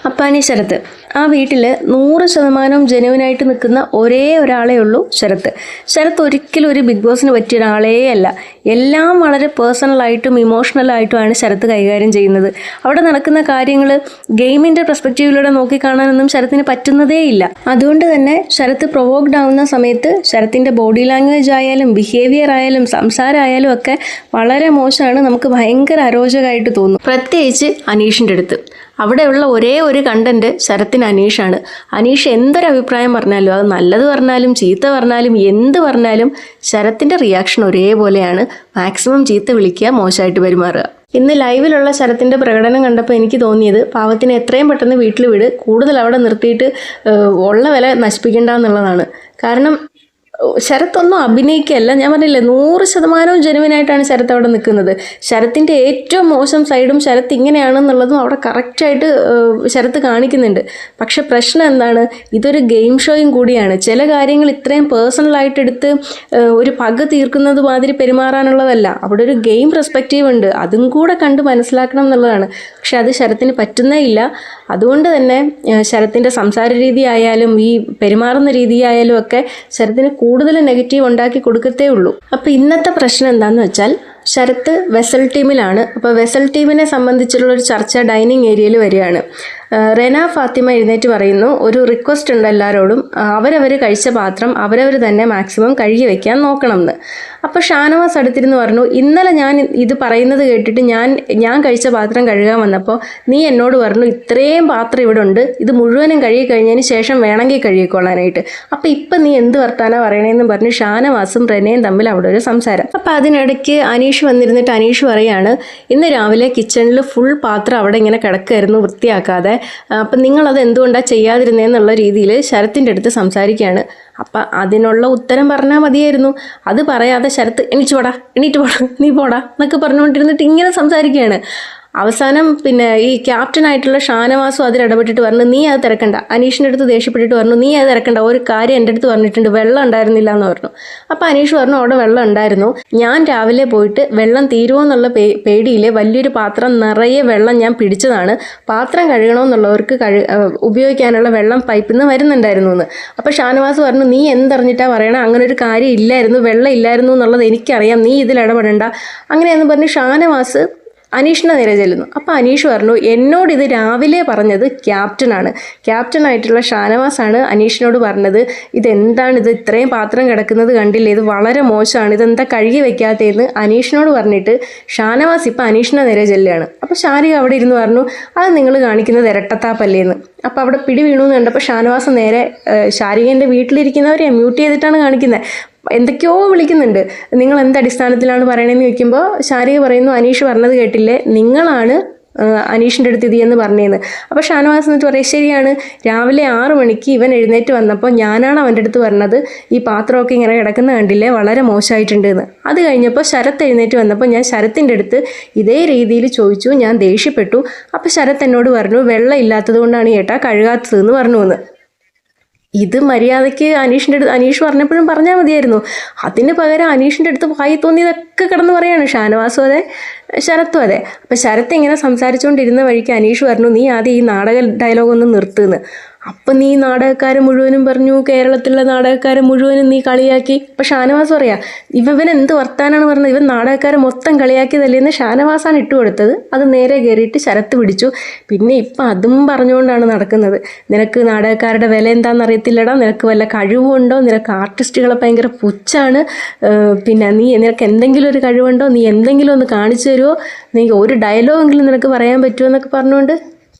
അപ്പാനി ശരത്ത്. ആ വീട്ടിൽ 100% ജെനുവിനായിട്ട് നിൽക്കുന്ന ഒരേ ഒരാളേ ഉള്ളൂ ശരത്ത്. ശരത്ത് ഒരിക്കലും ഒരു ബിഗ് ബോസിന് പറ്റിയ ഒരാളേ അല്ല. എല്ലാം വളരെ പേഴ്സണലായിട്ടും ഇമോഷണലായിട്ടുമാണ് ശരത്ത് കൈകാര്യം ചെയ്യുന്നത്. അവിടെ നടക്കുന്ന കാര്യങ്ങൾ ഗെയിമിൻ്റെ പെർസ്പെക്റ്റീവിലൂടെ നോക്കിക്കാണാനൊന്നും ശരത്തിന് പറ്റുന്നതേ ഇല്ല. അതുകൊണ്ട് തന്നെ ശരത്ത് പ്രൊവോക്ഡ് ആവുന്ന സമയത്ത് ശരത്തിൻ്റെ ബോഡി ലാംഗ്വേജ് ആയാലും ബിഹേവിയർ ആയാലും സംസാരമായാലും ഒക്കെ വളരെ മോശമാണ്. നമുക്ക് ഭയങ്കര അരോചകമായിട്ട് തോന്നും, പ്രത്യേകിച്ച് അനീഷിൻ്റെ അടുത്ത്. അവിടെയുള്ള ഒരേ ഒരു കണ്ടന്റ് ശരത്തിന് അനീഷാണ്. അനീഷ് എന്തൊരഭിപ്രായം പറഞ്ഞാലും, അത് നല്ലത് പറഞ്ഞാലും ചീത്ത പറഞ്ഞാലും എന്ത് പറഞ്ഞാലും ശരത്തിൻ്റെ റിയാക്ഷൻ ഒരേപോലെയാണ്. മാക്സിമം ചീത്ത വിളിക്കുക, മോശമായിട്ട് പെരുമാറുക. ഇന്ന് ലൈവിലുള്ള ശരത്തിൻ്റെ പ്രകടനം കണ്ടപ്പോൾ എനിക്ക് തോന്നിയത്, പാവത്തിന് എത്രയും പെട്ടെന്ന് വീട്ടിൽ വിട്, കൂടുതൽ അവിടെ നിർത്തിയിട്ട് ഉള്ള വില നശിപ്പിക്കേണ്ടെന്നുള്ളതാണ്. കാരണം ശരത്തൊന്നും അഭിനയിക്കുകയല്ല, ഞാൻ പറഞ്ഞില്ലേ 100% ജെനുവിനായിട്ടാണ് ശരത്ത് അവിടെ നിൽക്കുന്നത്. ശരത്തിൻ്റെ ഏറ്റവും മോശം സൈഡും ശരത്ത് ഇങ്ങനെയാണെന്നുള്ളതും അവിടെ കറക്റ്റായിട്ട് ശരത്ത് കാണിക്കുന്നുണ്ട്. പക്ഷെ പ്രശ്നം എന്താണ്, ഇതൊരു ഗെയിം ഷോയും കൂടിയാണ്. ചില കാര്യങ്ങൾ ഇത്രയും പേഴ്സണലായിട്ട് എടുത്ത് ഒരു പക തീർക്കുന്നത് മാതിരി പെരുമാറാനുള്ളതല്ല. അവിടെ ഒരു ഗെയിം പെർസ്പെക്റ്റീവ് ഉണ്ട്, അതും കൂടെ കണ്ട് മനസ്സിലാക്കണം എന്നുള്ളതാണ്. പക്ഷെ അത് ശരത്തിന് പറ്റുന്നേ ഇല്ല. അതുകൊണ്ട് തന്നെ ശരത്തിൻ്റെ സംസാര രീതി ആയാലും ഈ പെരുമാറുന്ന രീതി ആയാലും ഒക്കെ ശരത്തിന് കൂടുതൽ നെഗറ്റീവ് ഉണ്ടാക്കി കൊടുക്കത്തേ ഉള്ളൂ. അപ്പോൾ ഇന്നത്തെ പ്രശ്നം എന്താണെന്ന് വെച്ചാൽ, ശരത്ത് വെസൽ ടീമിലാണ്. അപ്പോൾ വെസൽ ടീമിനെ സംബന്ധിച്ചുള്ളൊരു ചർച്ച ഡൈനിങ് ഏരിയയിൽ വരികയാണ്. റെന ഫാത്തിമ എഴുന്നേറ്റ് പറയുന്നു, ഒരു റിക്വസ്റ്റ് ഉണ്ട് എല്ലാവരോടും, അവരവർ കഴിച്ച പാത്രം അവരവർ തന്നെ മാക്സിമം കഴുകി വയ്ക്കാൻ നോക്കണം എന്ന്. അപ്പോൾ ഷാനവാസ് അടുത്തിരുന്ന് പറഞ്ഞു, ഇന്നലെ ഞാൻ ഇത് പറയുന്നത് കേട്ടിട്ട് ഞാൻ കഴിച്ച പാത്രം കഴുകാൻ വന്നപ്പോൾ നീ എന്നോട് പറഞ്ഞു ഇത്രയും പാത്രം ഇവിടെ ഉണ്ട്, ഇത് മുഴുവനും കഴുകി കഴിഞ്ഞതിന് ശേഷം വേണമെങ്കിൽ കഴുകിക്കൊള്ളാനായിട്ട്. അപ്പോൾ ഇപ്പം നീ എന്ത് വർത്താനം പറയണേന്ന് പറഞ്ഞ് ഷാനവാസും റെനയും തമ്മിൽ അവിടെ ഒരു സംസാരം. അപ്പോൾ അതിനിടയ്ക്ക് അനീഷ് വന്നിരുന്നിട്ട് അനീഷ് പറയാണ്, ഇന്ന് രാവിലെ കിച്ചണിൽ ഫുൾ പാത്രം അവിടെ ഇങ്ങനെ കിടക്കായിരുന്നു വൃത്തിയാക്കാതെ, അപ്പം നിങ്ങളത് എന്തുകൊണ്ടാണ് ചെയ്യാതിരുന്നതെന്നുള്ള രീതിയിൽ ശരത്തിൻ്റെ അടുത്ത് സംസാരിക്കുകയാണ്. അപ്പം അതിനുള്ള ഉത്തരം പറഞ്ഞാൽ മതിയായിരുന്നു. അത് പറയാതെ ശരത്ത് എണീറ്റ് പോടാ നീ പോടാ എന്നൊക്കെ പറഞ്ഞുകൊണ്ടിരുന്നിട്ട് ഇങ്ങനെ സംസാരിക്കുകയാണ്. അവസാനം പിന്നെ ഈ ക്യാപ്റ്റനായിട്ടുള്ള ഷാനവാസും അതിലിടപെട്ടിട്ട് പറഞ്ഞു, നീ അത് തിരക്കണ്ട. അനീഷിൻ്റെ അടുത്ത് ദേഷ്യപ്പെട്ടിട്ട് പറഞ്ഞു, നീ അത് തിരക്കണ്ട, ഒരു കാര്യം എൻ്റെ അടുത്ത് പറഞ്ഞിട്ടുണ്ട്, വെള്ളം ഉണ്ടായിരുന്നില്ല എന്ന് പറഞ്ഞു. അപ്പോൾ അനീഷ് പറഞ്ഞു, അവിടെ വെള്ളം ഉണ്ടായിരുന്നു, ഞാൻ രാവിലെ പോയിട്ട് വെള്ളം തീരുമോ എന്നുള്ള പേടിയിൽ വലിയൊരു പാത്രം നിറയെ വെള്ളം ഞാൻ പിടിച്ചതാണ്, പാത്രം കഴുകണമെന്നുള്ളവർക്ക് ഉപയോഗിക്കാനുള്ള വെള്ളം പൈപ്പിൽ നിന്ന് വരുന്നുണ്ടായിരുന്നു എന്ന്. അപ്പോൾ ഷാനവാസ് പറഞ്ഞു, നീ എന്തറിഞ്ഞിട്ടാണ് പറയണേ, അങ്ങനെ ഒരു കാര്യം ഇല്ലായിരുന്നു, വെള്ളം ഇല്ലായിരുന്നു എന്നുള്ളത് എനിക്കറിയാം, നീ ഇതിൽ ഇടപെടണ്ട അങ്ങനെയെന്ന് പറഞ്ഞ് ഷാനവാസ് അനീഷിനെ നേരെ ചെല്ലുന്നു. അപ്പോൾ അനീഷ് പറഞ്ഞു, എന്നോട് ഇത് രാവിലെ പറഞ്ഞത് ക്യാപ്റ്റനായിട്ടുള്ള ഷാനവാസാണ് അനീഷിനോട് പറഞ്ഞത്, ഇതെന്താണിത്, ഇത്രയും പാത്രം കിടക്കുന്നത് കണ്ടില്ലേ, ഇത് വളരെ മോശമാണ്, ഇതെന്താ കഴുകി വെക്കാത്തതെന്ന് അനീഷിനോട് പറഞ്ഞിട്ട് ഷാനവാസ് ഇപ്പോൾ അനീഷിനെ നേരെ ചെല്ലുകയാണ്. അപ്പോൾ ഷാരിക അവിടെ ഇരുന്ന് പറഞ്ഞു, അത് നിങ്ങൾ കാണിക്കുന്നത് ഇരട്ടത്താപ്പല്ലേന്ന്. അപ്പോൾ അവിടെ പിടി വീണു എന്ന് കണ്ടപ്പോൾ ഷാനവാസ് നേരെ ഷാരികേൻ്റെ വീട്ടിലിരിക്കുന്നവരെ മ്യൂട്ട് ചെയ്തിട്ടാണ് കാണിക്കുന്നത്. എന്തൊക്കെയോ വിളിക്കുന്നുണ്ട്, നിങ്ങൾ എന്ത് അടിസ്ഥാനത്തിലാണ് പറയണതെന്ന് ചോദിക്കുമ്പോൾ ഷാരിക പറയുന്നു, അനീഷ് പറഞ്ഞത് കേട്ടില്ലേ, നിങ്ങളാണ് അനീഷിൻ്റെ അടുത്ത് ഇത് എന്ന് പറഞ്ഞതെന്ന്. അപ്പോൾ ഷാനവാസ് എന്നിട്ട് പറയും, ശരിയാണ്, രാവിലെ 6 മണിക്ക് ഇവൻ എഴുന്നേറ്റ് വന്നപ്പോൾ ഞാനാണ് അവൻ്റെ അടുത്ത് പറഞ്ഞത് ഈ പാത്രമൊക്കെ ഇങ്ങനെ കിടക്കുന്ന കണ്ടില്ലേ, വളരെ മോശമായിട്ടുണ്ട് എന്ന്. അത് കഴിഞ്ഞപ്പോൾ ശരത്ത് എഴുന്നേറ്റ് വന്നപ്പോൾ ഞാൻ ശരത്തിൻ്റെ അടുത്ത് ഇതേ രീതിയിൽ ചോദിച്ചു, ഞാൻ ദേഷ്യപ്പെട്ടു. അപ്പോൾ ശരത്ത് എന്നോട് പറഞ്ഞു, വെള്ളം ഇല്ലാത്തത് കൊണ്ടാണ് ചേട്ടാ കഴുകാത്തതെന്ന് പറഞ്ഞു എന്ന്. ഇത് മര്യാദയ്ക്ക് അനീഷ് പറഞ്ഞപ്പോഴും പറഞ്ഞാൽ മതിയായിരുന്നു. അതിന് പകരം അനീഷിൻ്റെ അടുത്ത് വായി തോന്നിയതൊക്കെ കിടന്ന് പറയാണ്. ഷാനവാസും അതെ, ശരത്തും അതെ. അപ്പം ശരത്ത് ഇങ്ങനെ സംസാരിച്ചുകൊണ്ടിരുന്ന വഴിക്ക് അനീഷ് പറഞ്ഞു, നീ ആദ്യം ഈ നാടക ഡയലോഗ് ഒന്ന് നിർത്തുന്നു. അപ്പം നീ നാടകക്കാരെ മുഴുവനും പറഞ്ഞു, കേരളത്തിലുള്ള നാടകക്കാരെ മുഴുവനും നീ കളിയാക്കി. അപ്പം ഷാനവാസ് പറയാം, ഇവൻ എന്ത് വർത്താനാണ് പറഞ്ഞത്, ഇവൻ നാടകക്കാരെ മൊത്തം കളിയാക്കിയതല്ലേന്ന് ഷാനവാസാണ് ഇട്ടുകൊടുത്തത്. അത് നേരെ കയറിയിട്ട് ശരത്ത് പിടിച്ചു. പിന്നെ ഇപ്പം അതും പറഞ്ഞുകൊണ്ടാണ് നടക്കുന്നത്, നിനക്ക് നാടകക്കാരുടെ വില എന്താണെന്ന് അറിയത്തില്ലടാ, നിനക്ക് വല്ല കഴിവുണ്ടോ, നിനക്ക് ആർട്ടിസ്റ്റുകളെ ഭയങ്കര പുച്ഛാണ്, പിന്നെ നിനക്ക് എന്തെങ്കിലും ഒരു കഴിവുണ്ടോ, നീ എന്തെങ്കിലും ഒന്ന് കാണിച്ചു തരുമോ, നീ ഒരു ഡയലോഗെങ്കിലും നിനക്ക് പറയാൻ പറ്റുമോ എന്നൊക്കെ പറഞ്ഞുകൊണ്ട്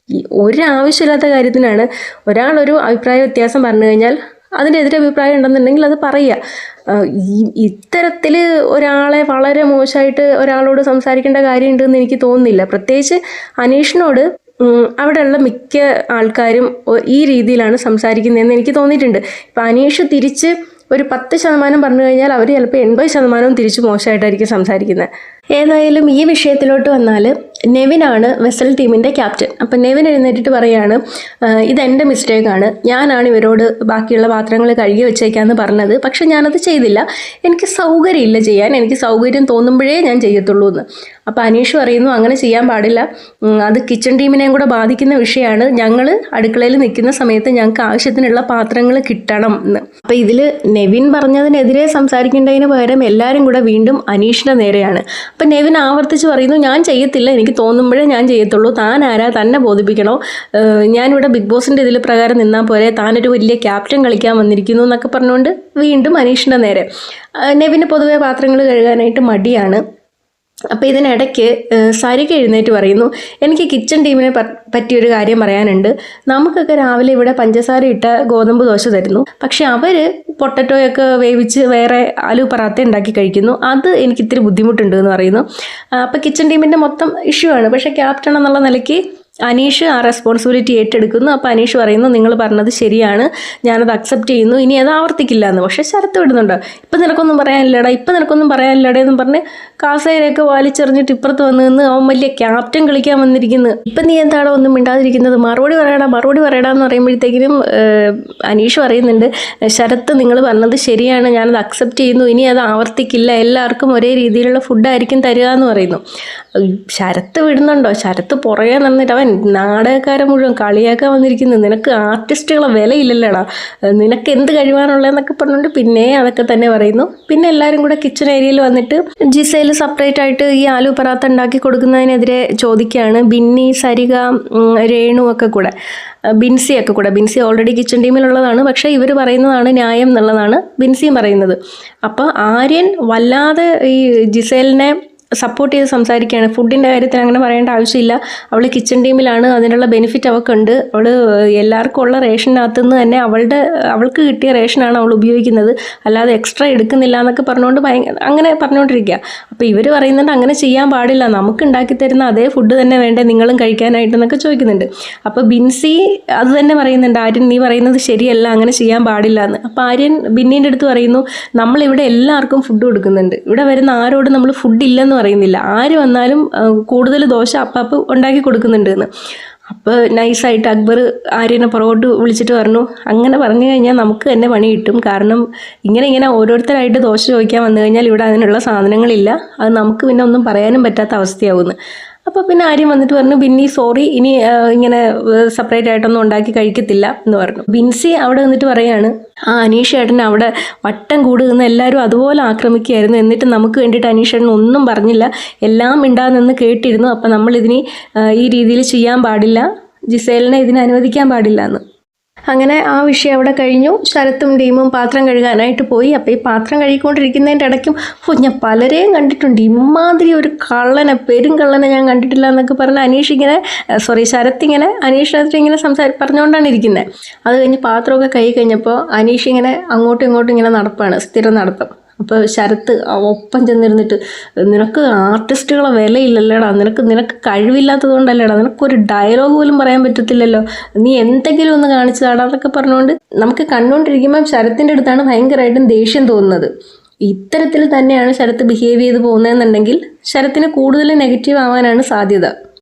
ഒരാവശ്യമില്ലാത്ത കാര്യത്തിനാണ്. ഒരാളൊരു അഭിപ്രായ വ്യത്യാസം പറഞ്ഞു കഴിഞ്ഞാൽ അതിൻ്റെ എതിരഭിപ്രായം ഉണ്ടെന്നുണ്ടെങ്കിൽ അത് പറയുക. ഇത്തരത്തിൽ ഒരാളെ വളരെ മോശമായിട്ട് ഒരാളോട് സംസാരിക്കേണ്ട കാര്യമുണ്ടെന്ന് എനിക്ക് തോന്നുന്നില്ല. പ്രത്യേകിച്ച് അനീഷിനോട് അവിടെയുള്ള മിക്ക ആൾക്കാരും ഈ രീതിയിലാണ് സംസാരിക്കുന്നതെന്ന് എനിക്ക് തോന്നിയിട്ടുണ്ട്. ഇപ്പം അനീഷ് തിരിച്ച് ഒരു 10% പറഞ്ഞു കഴിഞ്ഞാൽ അവർ ചിലപ്പോൾ 80% തിരിച്ച് മോശമായിട്ടായിരിക്കും സംസാരിക്കുന്നത്. ഏതായാലും ഈ വിഷയത്തിലോട്ട് വന്നാൽ നെവിനാണ് വെസൽ ടീമിൻ്റെ ക്യാപ്റ്റൻ. അപ്പം നെവിൻ എഴുന്നേറ്റിട്ട് പറയാണ്, ഇതെൻ്റെ മിസ്റ്റേക്കാണ്, ഞാനാണ് ഇവരോട് ബാക്കിയുള്ള പാത്രങ്ങൾ കഴുകി വെച്ചേക്കാന്ന് പറഞ്ഞത്, പക്ഷെ ഞാനത് ചെയ്തില്ല, എനിക്ക് സൗകര്യമില്ല ചെയ്യാൻ, എനിക്ക് സൗകര്യം തോന്നുമ്പോഴേ ഞാൻ ചെയ്യത്തുള്ളൂ എന്ന്. അപ്പോൾ അനീഷ് പറയുന്നു, അങ്ങനെ ചെയ്യാൻ പാടില്ല, അത് കിച്ചൺ ടീമിനെയും കൂടെ ബാധിക്കുന്ന വിഷയമാണ്, ഞങ്ങൾ അടുക്കളയിൽ നിൽക്കുന്ന സമയത്ത് ഞങ്ങൾക്ക് ആവശ്യത്തിനുള്ള പാത്രങ്ങൾ കിട്ടണം എന്ന്. അപ്പോൾ ഇതിൽ നെവിൻ പറഞ്ഞതിനെതിരെ സംസാരിക്കേണ്ടതിന് പകരം എല്ലാവരും കൂടെ വീണ്ടും അനീഷിൻ്റെ നേരെയാണ്. അപ്പം നെവിൻ ആവർത്തിച്ച് പറയുന്നു, ഞാൻ ചെയ്യത്തില്ല, എനിക്ക് തോന്നുമ്പോഴേ ഞാൻ ചെയ്യത്തുള്ളൂ, താൻ ആരാ, തന്നെ ബോധിപ്പിക്കണോ, ഞാനിവിടെ ബിഗ് ബോസിൻ്റെ ഇതിൽ പ്രകാരം നിന്നാൽ പോരെ, താനൊരു വലിയ ക്യാപ്റ്റൻ കളിക്കാൻ വന്നിരിക്കുന്നു എന്നൊക്കെ പറഞ്ഞുകൊണ്ട് വീണ്ടും അനീഷിൻ്റെ നേരെ. നെവിന് പൊതുവെ പാത്രങ്ങൾ കഴുകാനായിട്ട് മടിയാണ്. അപ്പോൾ ഇതിനിടയ്ക്ക് സരിക എഴുന്നേറ്റ് പറയുന്നു, എനിക്ക് കിച്ചൺ ടീമിനെ പറ്റിയൊരു കാര്യം പറയാനുണ്ട്, നമുക്കൊക്കെ രാവിലെ ഇവിടെ പഞ്ചസാര ഇട്ട ഗോതമ്പ് ദോശ തരുന്നു, പക്ഷെ അവർ പൊട്ടറ്റോയൊക്കെ വേവിച്ച് വേറെ ആലു പറാത്ത ഉണ്ടാക്കി കഴിക്കുന്നു, അത് എനിക്ക് ഇത്തിരി ബുദ്ധിമുട്ടുണ്ട് എന്ന് പറയുന്നു. അപ്പോൾ കിച്ചൺ ടീമിൻ്റെ മൊത്തം ഇഷ്യൂ ആണ്. പക്ഷേ ക്യാപ്റ്റൻ എന്നുള്ള നിലയ്ക്ക് അനീഷ് ആ റെസ്പോൺസിബിലിറ്റി ഏറ്റെടുക്കുന്നു. അപ്പോൾ അനീഷ് പറയുന്നു, നിങ്ങൾ പറഞ്ഞത് ശരിയാണ്, ഞാനത് അക്സെപ്റ്റ് ചെയ്യുന്നു, ഇനി അത് ആവർത്തിക്കില്ല എന്ന്. പക്ഷേ ശരത്ത് വിടുന്നുണ്ടോ, ഇപ്പം നിനക്കൊന്നും പറയാനില്ലടാ, ഇപ്പം നിനക്കൊന്നും പറയാനില്ലടേ എന്ന് പറഞ്ഞ് കാസേരയൊക്കെ വലിച്ചെറിഞ്ഞിട്ട് ഇപ്പുറത്ത് വന്ന് നിന്ന് അവൻ വലിയ ക്യാപ്റ്റൻ കളിക്കാൻ വന്നിരിക്കുന്നു, ഇപ്പം നീ എന്താണോ ഒന്നും മിണ്ടാതിരിക്കുന്നത്, മറുപടി പറയടാ എന്ന് പറയുമ്പോഴത്തേക്കിനും അനീഷ് പറയുന്നുണ്ട്, ശരത്ത് നിങ്ങൾ പറഞ്ഞത് ശരിയാണ്, ഞാനത് അക്സെപ്റ്റ് ചെയ്യുന്നു, ഇനി അത് ആവർത്തിക്കില്ല, എല്ലാവർക്കും ഒരേ രീതിയിലുള്ള ഫുഡായിരിക്കും തരിക എന്ന് പറയുന്നു. ശരത്ത് വിടുന്നുണ്ടോ, ശരത്ത് പുറകെ നിന്നിട്ട് അവൻ നാടകക്കാരെ മുഴുവൻ കളിയാക്കാൻ വന്നിരിക്കുന്നു, നിനക്ക് ആർട്ടിസ്റ്റുകളെ വിലയില്ലല്ലോടാ, നിനക്ക് എന്ത് കഴിവാനുള്ളതെന്നൊക്കെ പറഞ്ഞുകൊണ്ട് പിന്നെ അതൊക്കെ തന്നെ പറയുന്നു. പിന്നെ എല്ലാവരും കൂടെ കിച്ചൺ ഏരിയയിൽ വന്നിട്ട് ജിസയിൽ സെപ്പറേറ്റ് ആയിട്ട് ഈ ആലു പറാത്ത ഉണ്ടാക്കി കൊടുക്കുന്നതിനെതിരെ ചോദിക്കുകയാണ്. ബിന്നി, സരിക, രേണു ഒക്കെ കൂടെ, ബിൻസി ഓൾറെഡി കിച്ചൺ ടീമിലുള്ളതാണ്, പക്ഷേ ഇവർ പറയുന്നതാണ് ന്യായം എന്നുള്ളതാണ് ബിൻസിയും പറയുന്നത്. അപ്പോൾ ആര്യൻ വല്ലാതെ ഈ ജിസേലിനെ സപ്പോർട്ട് ചെയ്ത് സംസാരിക്കുകയാണ്. ഫുഡിൻ്റെ കാര്യത്തിൽ അങ്ങനെ പറയേണ്ട ആവശ്യമില്ല, അവൾ കിച്ചൺ ടീമിലാണ്, അതിനുള്ള ബെനിഫിറ്റ് അവൾക്കുണ്ട്, അവൾ എല്ലാവർക്കും ഉള്ള റേഷനകത്തു നിന്ന് തന്നെ അവൾക്ക് കിട്ടിയ റേഷനാണ് അവൾ ഉപയോഗിക്കുന്നത്, അല്ലാതെ എക്സ്ട്രാ എടുക്കുന്നില്ല എന്നൊക്കെ പറഞ്ഞുകൊണ്ട് അങ്ങനെ പറഞ്ഞുകൊണ്ടിരിക്കുക. അപ്പോൾ ഇവർ പറയുന്നുണ്ട് അങ്ങനെ ചെയ്യാൻ പാടില്ല, നമുക്ക് ഉണ്ടാക്കി തരുന്ന അതേ ഫുഡ് തന്നെ വേണ്ടേ നിങ്ങളും കഴിക്കാനായിട്ടെന്നൊക്കെ ചോദിക്കുന്നുണ്ട്. അപ്പോൾ ബിൻസി അത് തന്നെ പറയുന്നുണ്ട്, ആര്യൻ നീ പറയുന്നത് ശരിയല്ല, അങ്ങനെ ചെയ്യാൻ പാടില്ല എന്ന്. അപ്പോൾ ആര്യൻ ബിന്നീൻ്റെ അടുത്ത് പറയുന്നു, നമ്മളിവിടെ എല്ലാവർക്കും ഫുഡ് കൊടുക്കുന്നുണ്ട്, ഇവിടെ വരുന്ന ആരോട് നമ്മൾ ഫുഡ് ഇല്ലെന്ന് പറയുന്നില്ല, ആര് വന്നാലും കൂടുതൽ ദോശ അപ്പാപ്പ് ഉണ്ടാക്കി കൊടുക്കുന്നുണ്ട് എന്ന്. അപ്പോൾ നൈസായിട്ട് അക്ബർ ആര്യനെ പുറകോട്ട് വിളിച്ചിട്ട് പറഞ്ഞു, അങ്ങനെ പറഞ്ഞു കഴിഞ്ഞാൽ നമുക്ക് തന്നെ പണി കിട്ടും, കാരണം ഇങ്ങനെ ഓരോരുത്തരായിട്ട് ദോശ ചോദിക്കാൻ വന്നു കഴിഞ്ഞാൽ ഇവിടെ അതിനുള്ള സാധനങ്ങളില്ല, അത് നമുക്ക് പിന്നെ ഒന്നും പറയാനും പറ്റാത്ത അവസ്ഥയാവുമെന്ന്. അപ്പോൾ പിന്നെ ആര്യം വന്നിട്ട് പറഞ്ഞു, ബിന്നി സോറി, ഇനി ഇങ്ങനെ സെപ്പറേറ്റ് ആയിട്ടൊന്നും ഉണ്ടാക്കി കഴിക്കത്തില്ല എന്ന് പറഞ്ഞു. ബിൻസി അവിടെ നിന്നിട്ട് പറയാണ്, അനീഷ് ഏട്ടൻ അവിടെ വട്ടം കൂടുന്ന എല്ലാവരും അതുപോലെ ആക്രമിക്കുകയായിരുന്നു, എന്നിട്ട് നമുക്ക് വേണ്ടിയിട്ട് അനീഷ് ഏട്ടൻ ഒന്നും പറഞ്ഞില്ല, എല്ലാം മിണ്ടാന്ന് കേട്ടിരുന്നു, അപ്പം നമ്മളിതിന് ഈ രീതിയിൽ ചെയ്യാൻ പാടില്ല, ജിസേലിനെ ഇതിന് അനുവദിക്കാൻ പാടില്ല എന്ന്. അങ്ങനെ ആ വിഷയം അവിടെ കഴിഞ്ഞു. ശരത്തും ടീമും പാത്രം കഴുകാനായിട്ട് പോയി. അപ്പോൾ ഈ പാത്രം കഴുകിക്കൊണ്ടിരിക്കുന്നതിൻ്റെ ഇടയ്ക്കും ഞാൻ പലരെയും കണ്ടിട്ടുണ്ട്, ഇമാതിരി ഒരു പെരുങ്കള്ളനെ ഞാൻ കണ്ടിട്ടില്ല എന്നൊക്കെ പറഞ്ഞ് ശരത്ത് ഇങ്ങനെ അനീഷിനകത്ത് ഇങ്ങനെ പറഞ്ഞുകൊണ്ടാണ് ഇരിക്കുന്നത്. അത് കഴിഞ്ഞ് പാത്രമൊക്കെ കഴുകി കഴിഞ്ഞപ്പോൾ അനീഷ് ഇങ്ങനെ അങ്ങോട്ടും ഇങ്ങോട്ടും ഇങ്ങനെ നടപ്പാണ്, സ്ഥിരം നടത്തം. അപ്പോൾ ശരത്ത് ഒപ്പം ചെന്നിരുന്നിട്ട്, നിനക്ക് ആർട്ടിസ്റ്റുകളെ വിലയില്ലല്ലേടാ, നിനക്ക് കഴിവില്ലാത്തത് കൊണ്ടല്ലേടാ, നിനക്കൊരു ഡയലോഗ് പോലും പറയാൻ പറ്റത്തില്ലല്ലോ, നീ എന്തെങ്കിലും ഒന്ന് കാണിച്ചതാടാ എന്നൊക്കെ പറഞ്ഞുകൊണ്ട് നമുക്ക് കണ്ടുകൊണ്ടിരിക്കുമ്പം ശരത്തിൻ്റെ അടുത്താണ് ഭയങ്കരമായിട്ടും ദേഷ്യം തോന്നുന്നത്. ഇത്തരത്തിൽ തന്നെയാണ് ശരത്ത് ബിഹേവ് ചെയ്ത് പോകുന്നതെന്നുണ്ടെങ്കിൽ ശരത്തിന് കൂടുതൽ നെഗറ്റീവ് ആവാനാണ് സാധ്യത.